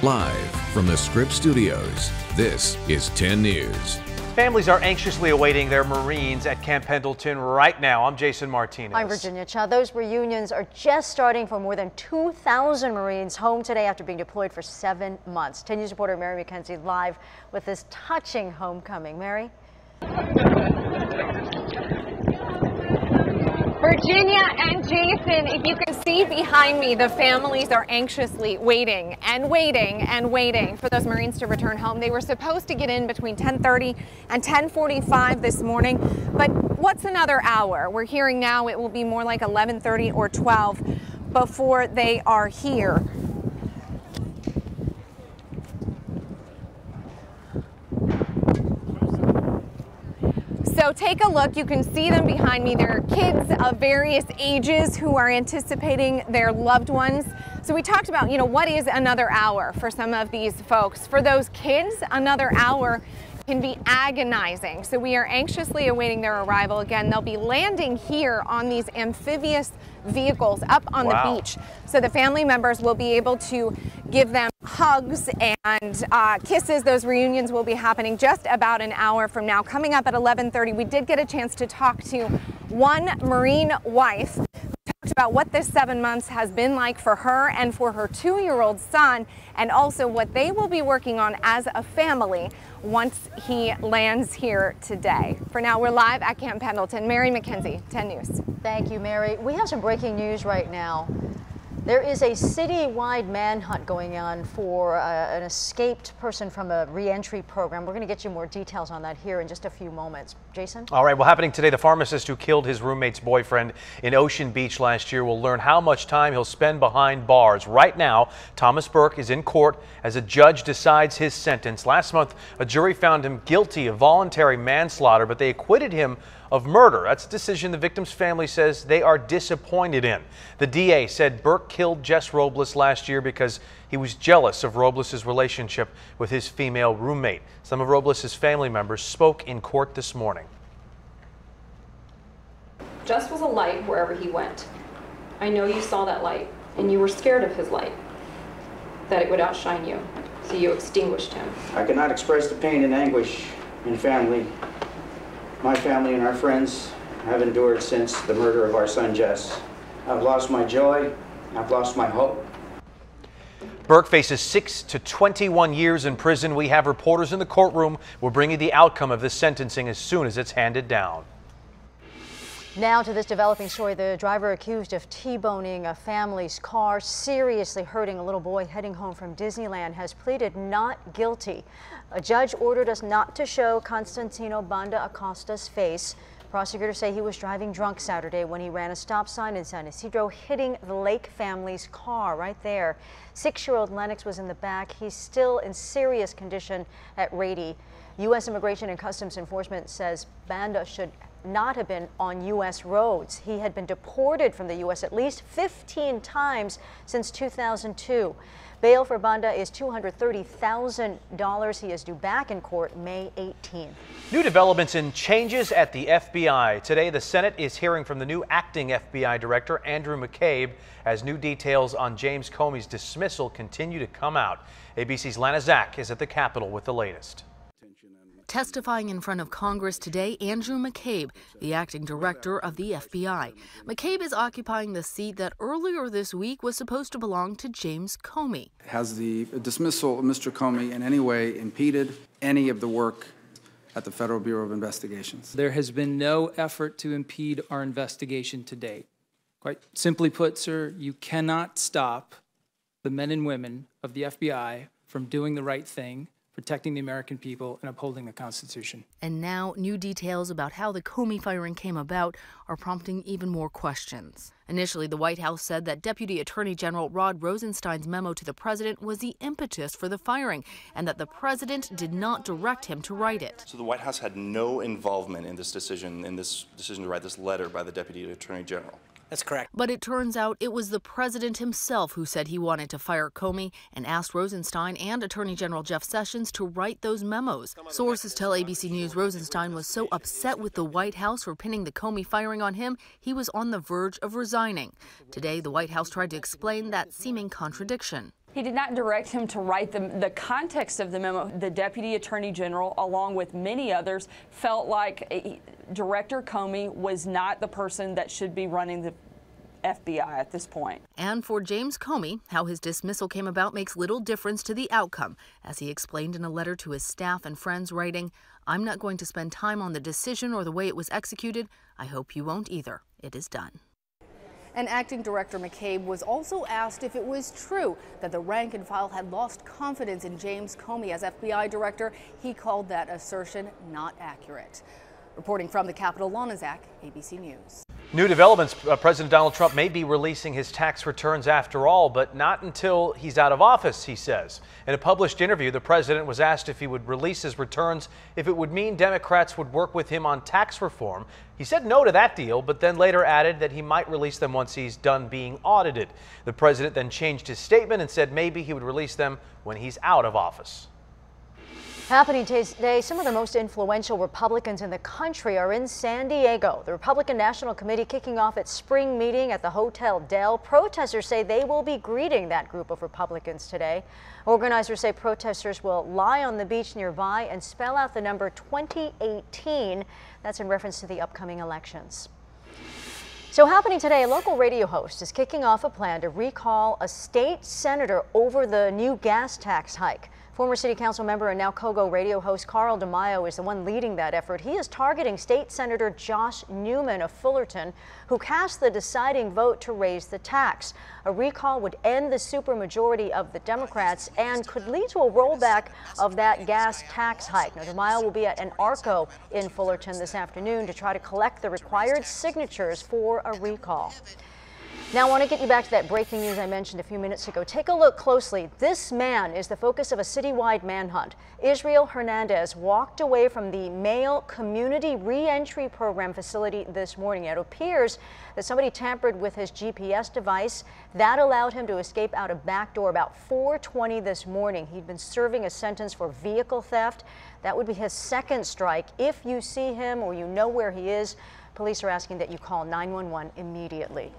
Live from the Scripps Studios, this is 10 News. Families are anxiously awaiting their Marines at Camp Pendleton right now. I'm Jason Martinez. I'm Virginia Chow. Those reunions are just starting for more than 2,000 Marines home today after being deployed for 7 months. 10 News reporter Mary McKenzie live with this touching homecoming. Mary? Virginia and Jason, if you can see behind me, the families are anxiously waiting and waiting and waiting for those Marines to return home. They were supposed to get in between 10:30 and 10:45 this morning, but what's another hour? We're hearing now it will be more like 11:30 or 12 before they are here. So take a look. You can see them behind me. There are kids of various ages who are anticipating their loved ones. So we talked about, what is another hour for some of these folks? For those kids, another hour can be agonizing. So we are anxiously awaiting their arrival. Again, they'll be landing here on these amphibious vehicles up on the beach. So the family members will be able to give them hugs and kisses. Those reunions will be happening just about an hour from now. Coming up at 11:30, we did get a chance to talk to one Marine wife who talked about what this 7 months has been like for her and for her 2-year-old son, and also what they will be working on as a family once he lands here today. For now, we're live at Camp Pendleton. Mary McKenzie, 10 News. Thank you, Mary. We have some breaking news right now. There is a citywide manhunt going on for an escaped person from a reentry program. We're going to get you more details on that here in just a few moments. Jason? All right, well, happening today, the pharmacist who killed his roommate's boyfriend in Ocean Beach last year will learn how much time he'll spend behind bars. Right now, Thomas Burke is in court as a judge decides his sentence. Last month, a jury found him guilty of voluntary manslaughter, but they acquitted him of murder. That's a decision the victim's family says they are disappointed in. The DA said Burke killed Jess Robles last year because he was jealous of Robles' relationship with his female roommate. Some of Robles' family members spoke in court this morning. Jess was a light wherever he went. I know you saw that light and you were scared of his light, that it would outshine you, so you extinguished him. I cannot express the pain and anguish in family. My family and our friends have endured since the murder of our son Jess. I've lost my joy, I've lost my hope. Burke faces 6 to 21 years in prison. We have reporters in the courtroom. We'll bring you the outcome of this sentencing as soon as it's handed down. Now to this developing story. The driver accused of T-boning a family's car, seriously hurting a little boy heading home from Disneyland, has pleaded not guilty. A judge ordered us not to show Constantino Banda Acosta's face. Prosecutors say he was driving drunk Saturday when he ran a stop sign in San Isidro, hitting the Lake family's car right there. 6-year-old Lennox was in the back. He's still in serious condition at Rady. U.S. Immigration and Customs Enforcement says Banda should not have been on U.S. roads. He had been deported from the U.S. at least 15 times since 2002. Bail for Banda is $230,000. He is due back in court May 18th. New developments and changes at the FBI. Today, the Senate is hearing from the new acting FBI director, Andrew McCabe, as new details on James Comey's dismissal continue to come out. ABC's Lana Zach is at the Capitol with the latest. Testifying in front of Congress today, Andrew McCabe, the acting director of the FBI. McCabe is occupying the seat that earlier this week was supposed to belong to James Comey. Has the dismissal of Mr. Comey in any way impeded any of the work at the Federal Bureau of Investigations? There has been no effort to impede our investigation to date. Quite simply put, sir, you cannot stop the men and women of the FBI from doing the right thing, protecting the American people, and upholding the Constitution. And now, new details about how the Comey firing came about are prompting even more questions. Initially, the White House said that Deputy Attorney General Rod Rosenstein's memo to the president was the impetus for the firing, and that the president did not direct him to write it. So the White House had no involvement in this decision to write this letter by the Deputy Attorney General. That's correct. But it turns out it was the president himself who said he wanted to fire Comey and asked Rosenstein and Attorney General Jeff Sessions to write those memos. Sources tell ABC News Rosenstein was so upset with the White House for pinning the Comey firing on him, he was on the verge of resigning. Today, the White House tried to explain that seeming contradiction. He did not direct him to write the context of the memo. The Deputy Attorney General, along with many others, felt like Director Comey was not the person that should be running the FBI at this point. And for James Comey, how his dismissal came about makes little difference to the outcome, as he explained in a letter to his staff and friends, writing, "I'm not going to spend time on the decision or the way it was executed. I hope you won't either. It is done." And Acting Director McCabe was also asked if it was true that the rank and file had lost confidence in James Comey as FBI director. He called that assertion not accurate. Reporting from the Capitol, Lana Zach, ABC News. New developments. President Donald Trump may be releasing his tax returns after all, but not until he's out of office, he says. In a published interview, the president was asked if he would release his returns if it would mean Democrats would work with him on tax reform. He said no to that deal, but then later added that he might release them once he's done being audited. The president then changed his statement and said maybe he would release them when he's out of office. Happening today, some of the most influential Republicans in the country are in San Diego. The Republican National Committee kicking off its spring meeting at the Hotel Del. Protesters say they will be greeting that group of Republicans today. Organizers say protesters will lie on the beach nearby and spell out the number 2018. That's in reference to the upcoming elections. So happening today, a local radio host is kicking off a plan to recall a state senator over the new gas tax hike. Former City Council member and now Kogo radio host Carl DeMaio is the one leading that effort. He is targeting State Senator Josh Newman of Fullerton, who cast the deciding vote to raise the tax. A recall would end the supermajority of the Democrats and could lead to a rollback of that gas tax hike. Now, DeMaio will be at an ARCO in Fullerton this afternoon to try to collect the required signatures for a recall. Now, I want to get you back to that breaking news I mentioned a few minutes ago. Take a look closely. This man is the focus of a citywide manhunt. Israel Hernandez walked away from the male community re-entry program facility this morning. It appears that somebody tampered with his GPS device. That allowed him to escape out a back door about 4:20 this morning. He'd been serving a sentence for vehicle theft. That would be his second strike. If you see him or you know where he is, police are asking that you call 911 immediately.